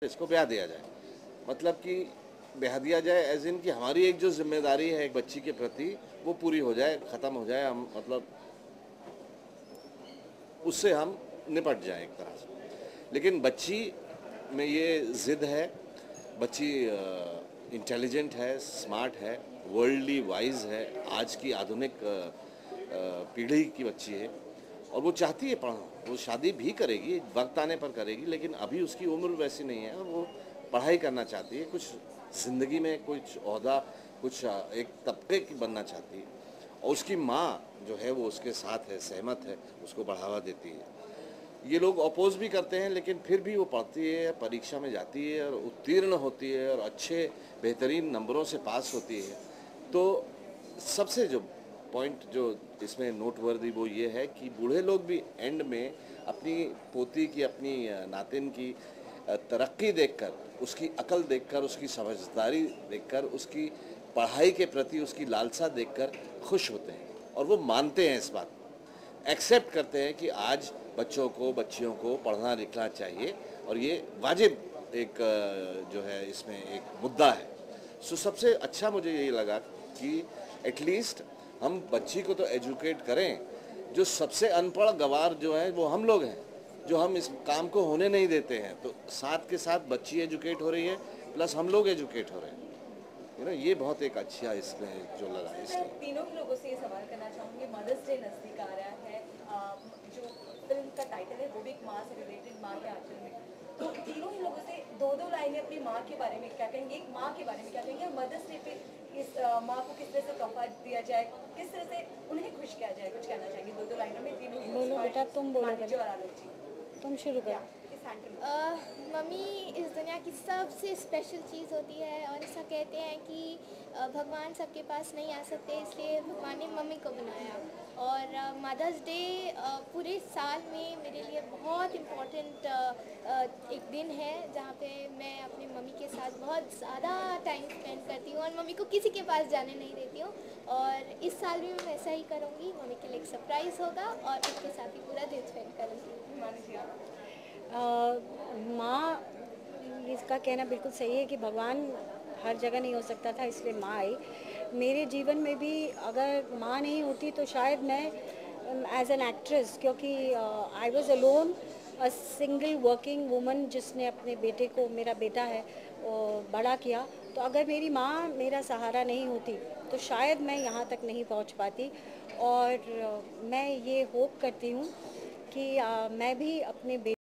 इसको ब्याह दिया जाए, मतलब कि ब्याह दिया जाए एज इन कि हमारी एक जो जिम्मेदारी है एक बच्ची के प्रति वो पूरी हो जाए, ख़त्म हो जाए, हम मतलब उससे हम निपट जाएं एक तरह से। लेकिन बच्ची में ये ज़िद है, बच्ची इंटेलिजेंट है, स्मार्ट है, वर्ल्डली वाइज है, आज की आधुनिक पीढ़ी की बच्ची है और वो चाहती है पढ़ना। वो शादी भी करेगी, वक्त आने पर करेगी, लेकिन अभी उसकी उम्र वैसी नहीं है और वो पढ़ाई करना चाहती है, कुछ ज़िंदगी में कुछ ओहदा, कुछ एक तबके की बनना चाहती है और उसकी माँ जो है वो उसके साथ है, सहमत है, उसको बढ़ावा देती है। ये लोग अपोज भी करते हैं, लेकिन फिर भी वो पढ़ती है, परीक्षा में जाती है और उत्तीर्ण होती है और अच्छे बेहतरीन नंबरों से पास होती है। तो सबसे जो पॉइंट जो इसमें नोटवर्दी वो ये है कि बूढ़े लोग भी एंड में अपनी पोती की, अपनी नातिन की तरक्की देखकर, उसकी अकल देखकर, उसकी समझदारी देखकर, उसकी पढ़ाई के प्रति उसकी लालसा देखकर खुश होते हैं और वो मानते हैं, इस बात एक्सेप्ट करते हैं कि आज बच्चों को, बच्चियों को पढ़ना लिखना चाहिए और ये वाजिब एक जो है इसमें एक मुद्दा है। सो सबसे अच्छा मुझे यही लगा कि एटलीस्ट हम बच्ची को तो एजुकेट करें। जो सबसे अनपढ़ गवार जो है वो हम लोग हैं, जो हम इस काम को होने नहीं देते हैं। तो साथ के साथ बच्ची एजुकेट हो रही है, प्लस हम लोग एजुकेट हो रहे हैं। ये बहुत एक अच्छा इसमें जो लगा। मैं तीनों लोगों से ये सवाल करना चाहूँगी, मदर्स डे नज़दीक आ रहा है, जो फिल्म का टाइटल है वो भी एक माँ से रिलेटेड, माँ के आंचल में। तो तीनों ही लोगों से दो दो लाइनें अपनी माँ के बारे में क्या कहेंगे, एक माँ के बारे में क्या कहेंगे, और मदर्स डे पे इस माँ को किस तरह से तोहफा दिया जाए, किस तरह से उन्हें खुश किया जाए, कुछ कहना चाहेंगे दो दो लाइनों में तीनों। बोलो बेटा, तुम बोलो और आलोक जी, तुम शुरू करो। मम्मी इस दुनिया की सबसे स्पेशल चीज़ होती है और ऐसा कहते हैं कि भगवान सबके पास नहीं आ सकते, इसलिए भगवान ने मम्मी को बनाया। और मदर्स डे पूरे साल में मेरे लिए बहुत इम्पोर्टेंट एक दिन है, जहाँ पे मैं अपनी मम्मी के साथ बहुत ज़्यादा टाइम स्पेंड करती हूँ और मम्मी को किसी के पास जाने नहीं देती हूँ। और इस साल भी मैं वैसा ही करूँगी, मम्मी के लिए एक सरप्राइज़ होगा और उसके साथ ही पूरा दिन स्पेंड करूँगी। माँ, इसका कहना बिल्कुल सही है कि भगवान हर जगह नहीं हो सकता था, इसलिए माँ आई। मेरे जीवन में भी अगर माँ नहीं होती तो शायद मैं एज एन एक्ट्रेस, क्योंकि I was alone, a single working woman जिसने अपने बेटे को, मेरा बेटा है, बड़ा किया। तो अगर मेरी माँ मेरा सहारा नहीं होती तो शायद मैं यहाँ तक नहीं पहुँच पाती। और मैं ये होप करती हूँ कि मैं भी अपने